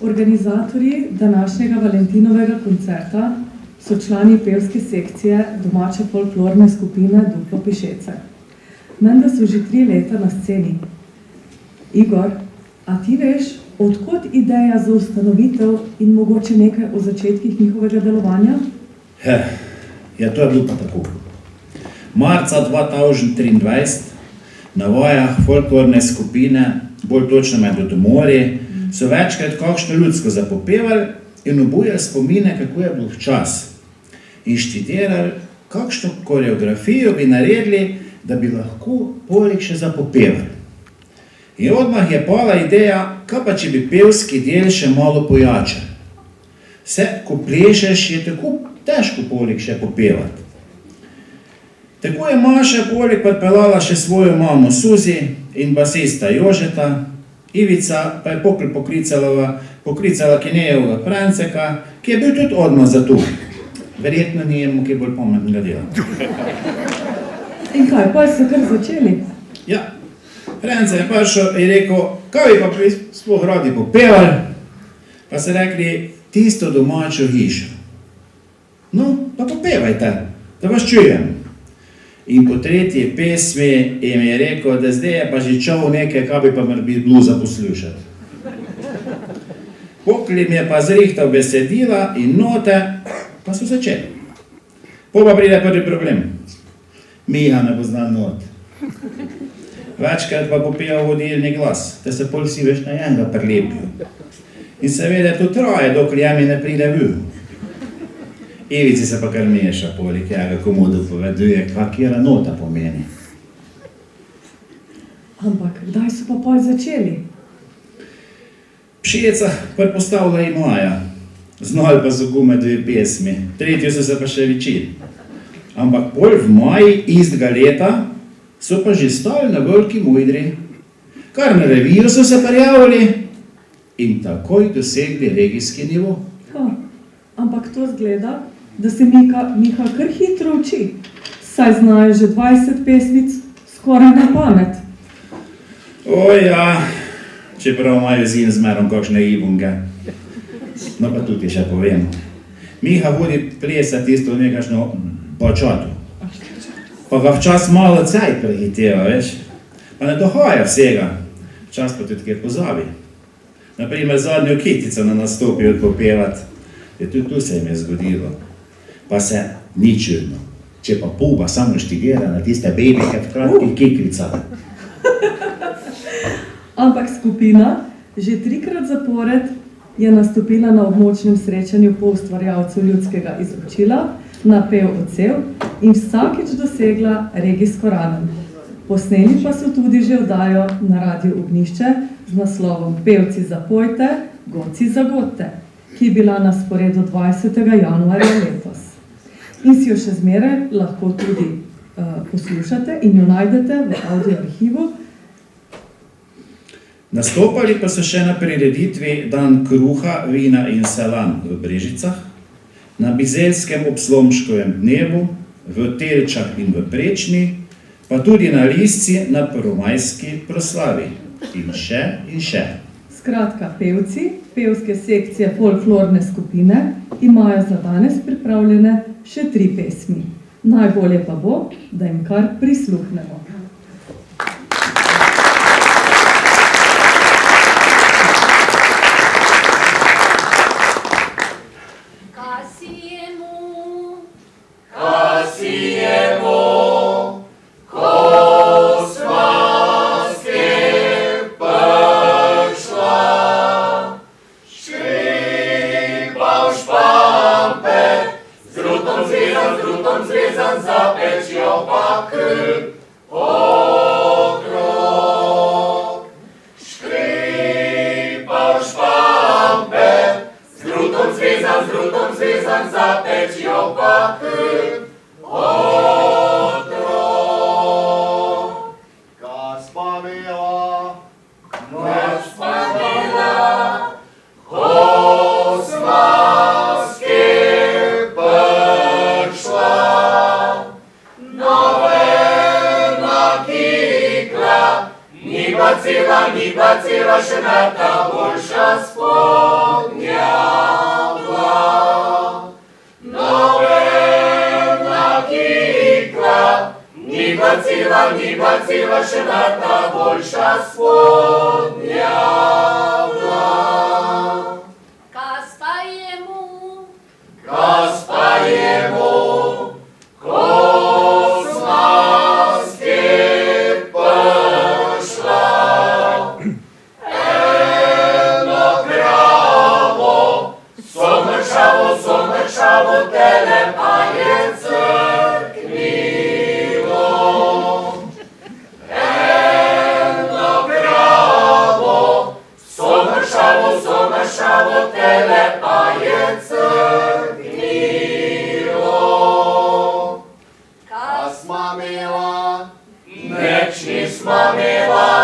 Organizatorji današnjega Valentinovega koncerta so člani pevske sekcije domače folklorne skupine Duplo Pišece. Menda so že 3 leta na sceni. Igor, a ti veš, odkot ideja za ustanovitev in mogoče nekaj o začetkih njihovega delovanja? Ja, to je bilo pa tako. Marca 2023 na vajah folklorne skupine, bolj točno med Domori, so večkrat kakšno ljudsko zapopevali in obujali spomine, kako je bil čas. In študirali, kakšno koreografijo bi naredili, da bi lahko poleg še zapopevali. In odmah je pala ideja, kaj pa če bi pevski del še malo pojačal. Vse, ko plešeš, je tako težko poleg še popevati. Tako je Maša poleg pripeljala še svojo mamo Suzi in basista Jožeta, Ivica pa je poklicala Kinejevega Franceka, ki je bil tudi odmah za to. Verjetno ni jemu kaj bolj pametnega dela. In kaj, pa so kar začeli? Ja, France je prišel in rekel, kaj bi pa sploh radi popevali, pa so rekli, tisto domačo hišo. No, pa popevajte, da vas čujem. In po 3. pesmi jim je rekel, da zdaj je pa že čov nekaj, kaj bi pa morali bluza poslušati. Poklim je pa zrihtal besedila in note, pa so začeli. Pol pa pride prvi problem. Miha ne pozna not. Večkrat pa popeva vodilni glas, da se pol vsi več na enega prilepijo. In seveda to traje, dokler jami ne pride bil. Ivici se pa kar meša poleg jega, komu dopoveduje, kakera nota pomeni. Ampak, kdaj so pa pol začeli? Pšeca predpostavlja in Maja. Znali pa so gume 2 pesmi, 3. so se pa še večili. Ampak pol v maji istega leta so pa že stali na Veliki Mojdri. Kar na revijo so se prijavili in takoj dosegli regijski nivo. Ampak to zgleda, da se Miha kar hitro uči, saj znajo že 20 pesmic skoraj na pamet. Ja, čeprav imajo zim zmerom kakšne ibunge. No pa tudi še povem. Miha vodi plesa tisto nekakšno bačato. Pa ga včas malo cajt prehiteva, veš. Pa ne dohaja vsega. Včas pa tudi kjer pozabi. Naprimer, zadnjo kitico na nastopi odpopevati. Tudi tu se jim je zgodilo. Pa se ni čudno, če pa puba samo štigira na tiste bebike v kratkih kikricah. Ampak skupina že 3-krat zapored je nastopila na območnem srečanju poustvarjalcev ljudskega izročila na Pev odsev in vsakič dosegla regijsko raven. Posneli pa so tudi že oddajo na Radiu Ognjišče z naslovom Pevci zapojte, godci zagodte, ki je bila na sporedu 20. januarja letos. In si jo še zmeraj lahko tudi poslušate in jo najdete v audio arhivu. Nastopali pa so še na prireditvi Dan kruha, vina in salam v Brežicah, na Bizelskem ob Slomškovem dnevu, v Telčah in v Prečni, pa tudi na Lisci na prvomajski proslavi. In še. Skratka, pevci pevske sekcije folklorne skupine imajo za danes pripravljene še 3 pesmi. Najbolje pa bo, da jim kar prisluhnemo. Ni pa cela še vrata boljša spodnja dva. Nobená kikla, ni bacila, še vrata boljša spodnja dva. Kas pa jemu, kosmaske prišla. Eno kravo, somršavo, tele pa je crknilo. Eno kravo, somršavo, tele pa je crknilo. Neč nisma imela,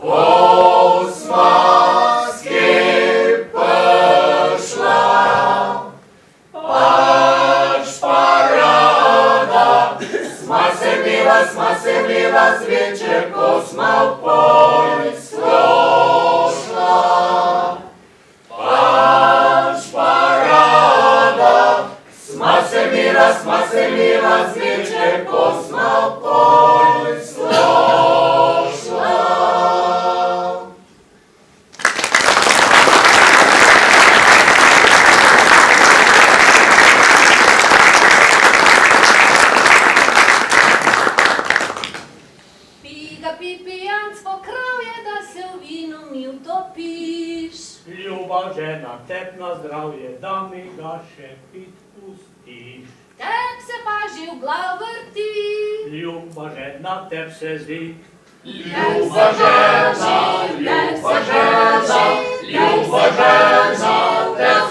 kosmaske prišla. Pač pa rada, sma se mila zvečer, ko sma v polj slošla. Pač pa rada, sma se mila zvečer, ko sma v polj slošla. Pijanstvo kravje, da se v vinu mi utopiš. Ljuba žena, tep na zdravje, da mi ga še pit pustiš. Tep se pa že v glav vrti. Ljuba žena, tep se zdi. Ljuba žena, tep se zdi. Ljuba žena, tep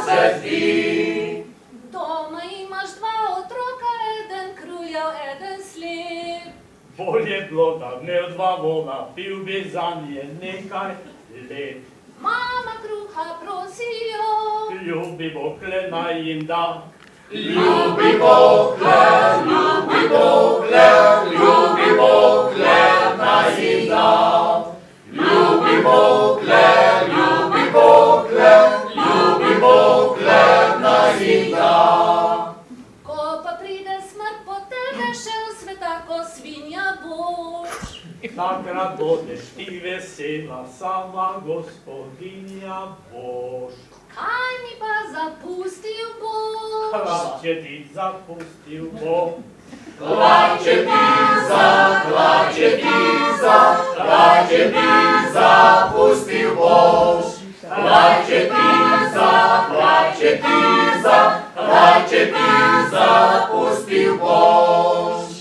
se zdi. Doma imaš dva otroka, eden kruljav, eden slep. Bolje bilo, da imel dva vola, pil bi zanje nekaj let. Mama kruha prosijo. Ljubi Bokle naj jim da. Ljubi Bokle naj jim da. Ljubi Bokle naj jim da. Ko pa pride smrt po tebe, še v sveta, ko svinja boš. Takrat bodeš ti vesela, sama gospodinja boš. Kaj mi pa zapustil boš? Hlače ti zapustil bo. Hlače ti zapustil boš. Hlače ti zapustil boš.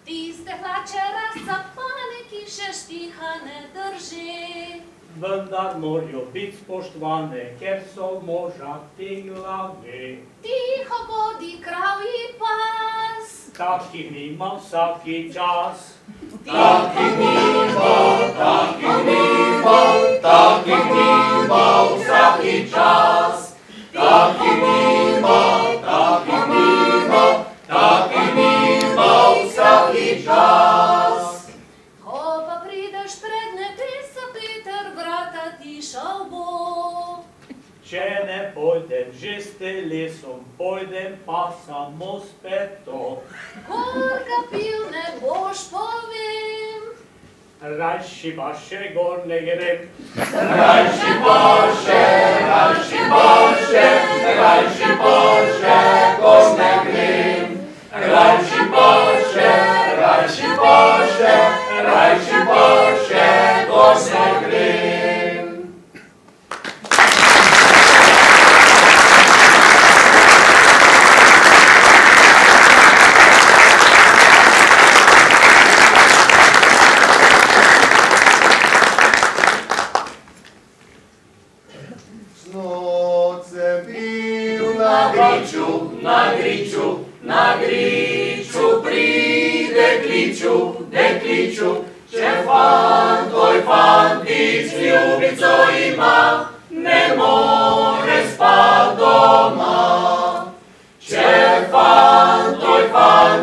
Tiste hlače razcapane, ki še štiha ne drži. Vendar morajo biti spoštovane, ker so moža te glave. Tiho bodi kravji pas. Takih nima vsaki čas. Takih nima vsaki čas. Takih nima vsaki čas. Ko pa prideš pred nebesa, Peter, vrata ti šel bo. Če ne pojdem že s telesom, pojdem pa samo s peto. Gorka pil ne boš, povem. Rajši pa še gor ne grem. Rajši pa še gor ne grem. Rajši pa še gor ne grem. Noc sem bil na griču, pride dekliču, če tvoj fantič ljubico ima, ne more spat doma. Če tvoj fantič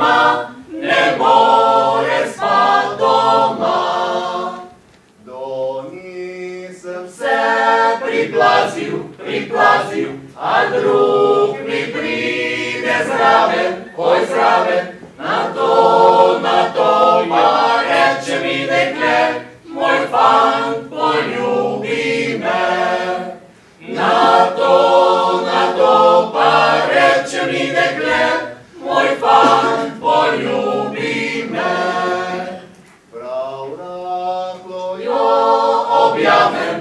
ima, ne more spat doma. Do nisem se priplazil, a drug mi pride zraven, oj zraven, na to pa reče mi dekle, moj fant poljubi me. Na to pa reče mi dekle, moj fant poljubi me. Prav rahlo jo objamem,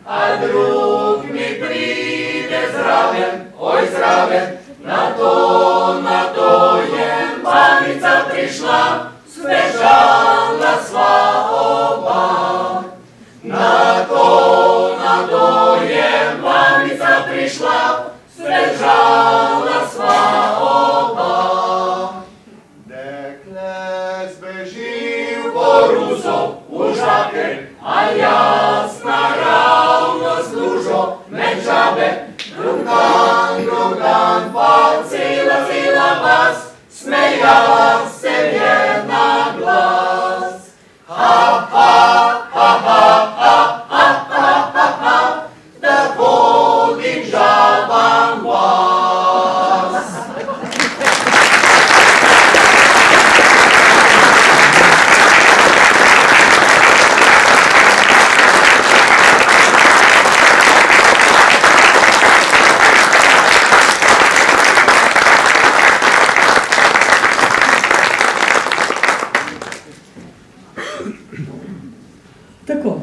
a drug mi pride zraven, oj zraven, na to je mamica prišla, zbežala sva oba. Na to je mamica prišla, zbežala sva oba. Dekle zbeži v koruzo, v žakelj, a jaz naravno služo med žabe. Drug dan pa cela vas, smeja se je na glas. Da vodim žabam vas. Tako,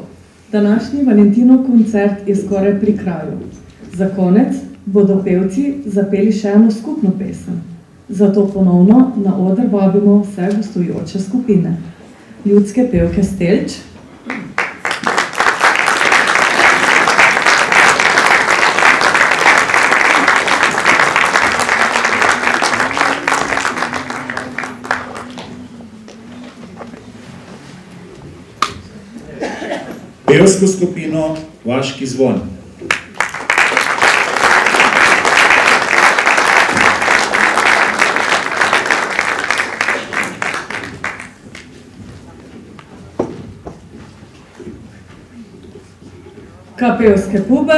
današnji Valentinov koncert je skoraj pri kraju. Za konec bodo pevci zapeli še eno skupno pesem. Zato ponovno na oder vabimo vse gostujoče skupine. Ljudske pevke Stelč, pevsko skupino Vaški zvon. Kapevske pube,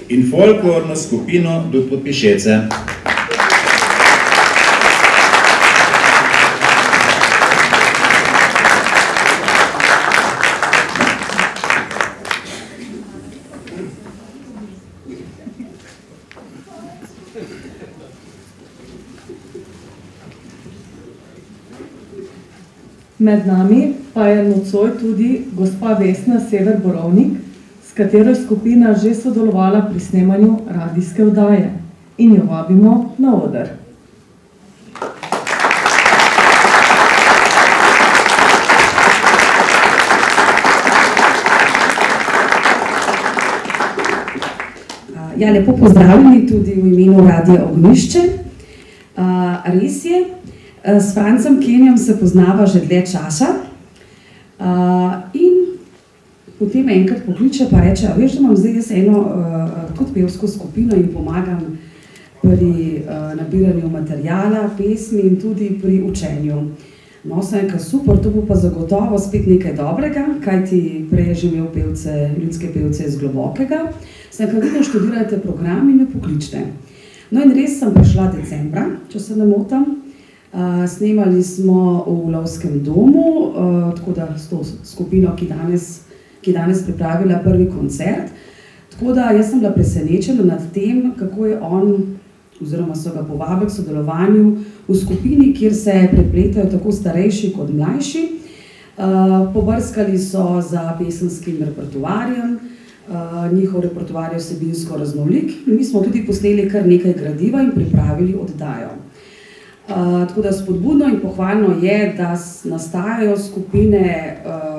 in folklorno skupino Duplopišece. med nami pa je nocoj tudi gospa Vesna Sever Borovnik, s katero je skupina že sodelovala pri snemanju radijske oddaje in jo vabimo na oder. Ja, lepo pozdravljeni tudi v imenu Radia Ognjišče. Res je, s Francem Kenjem se poznava že dlje časa in potem enkrat pokliče pa reče, veš, da imam zdaj jaz eno tudi pevsko skupino in pomagam pri nabiranju materijala, pesmi in tudi pri učenju. No, sem rekel, super, to bo pa zagotovo spet nekaj dobrega, kajti prej je že imel pevce, ljudske pevce iz Globokega. Sem rekel, vi študirajte program in me pokličite. No in res sem prišla decembra, če se ne motam. Snemali smo v Lovskem domu, tako da s to skupino, ki danes pripravila prvi koncert. Tako da jaz sem bila presenečena nad tem, kako je on, oziroma so ga povabili k sodelovanju v skupini, kjer se prepletajo tako starejši kot mlajši. Pobrskali so za pesenskim repertoarjem, njihov repertoar je vsebinsko raznolik in mi smo tudi posneli kar nekaj gradiva in pripravili oddajo. Tako da spodbudno in pohvalno je, da nastajajo skupine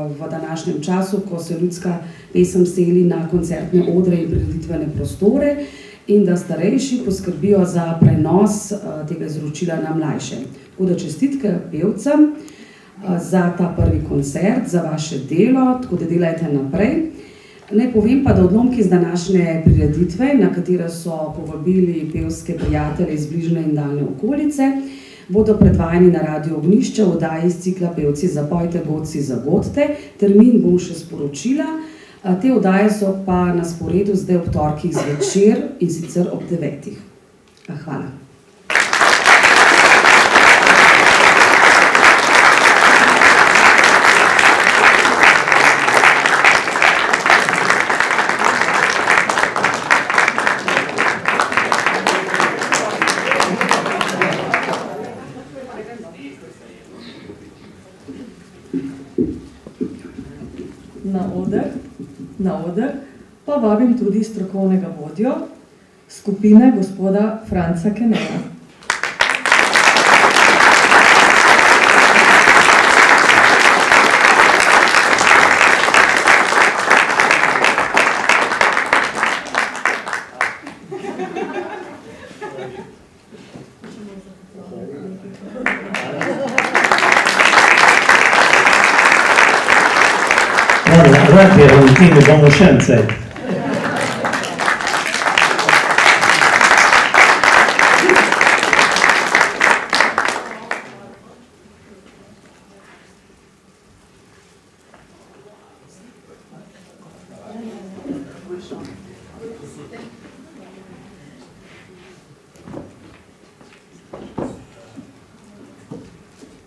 v današnjem času, ko se ljudska pesem seli na koncertne odre in prireditvene prostore in da starejši poskrbijo za prenos tega izročila na mlajše. Tako da čestitke pevcem za ta prvi koncert, za vaše delo, tako da delajte naprej. Naj povem pa, da odlomki z današnje prireditve, na katere so povabili pevske prijatelje iz bližnje in daljne okolice, bodo predvajani na Radiu Ognjišče v oddaji iz cikla Pevci zapojte, godci zagodte. Termin bom še sporočila. Te oddaje so pa na sporedu zdaj ob torkih zvečer in sicer ob 9. Hvala. Na oder pa vabim tudi strokovnega vodjo skupine gospoda Franca Keneja. Radio Valentino Domošence.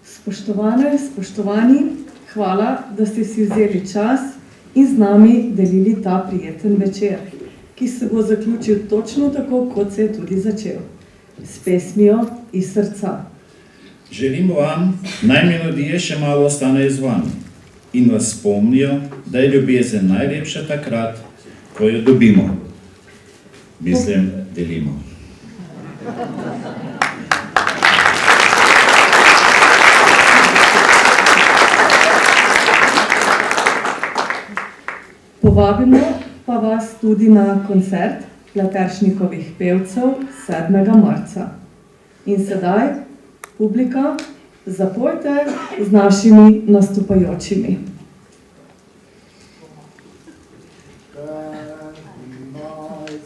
Spoštovane, spoštovani, hvala, da ste si vzeli čas in z nami delili ta prijeten večer, ki se bo zaključil točno tako, kot se je tudi začel, s pesmijo iz srca. Želimo vam, naj melodije še malo ostanejo z vami in vas spomnijo, da je ljubezen najlepša takrat, ko jo dobimo. Mislim, delimo. Povabimo pa vas tudi na koncert Klateršnikovih pevcev 7. marca. In sedaj, publika, zapojte z našimi nastopajočimi. Moj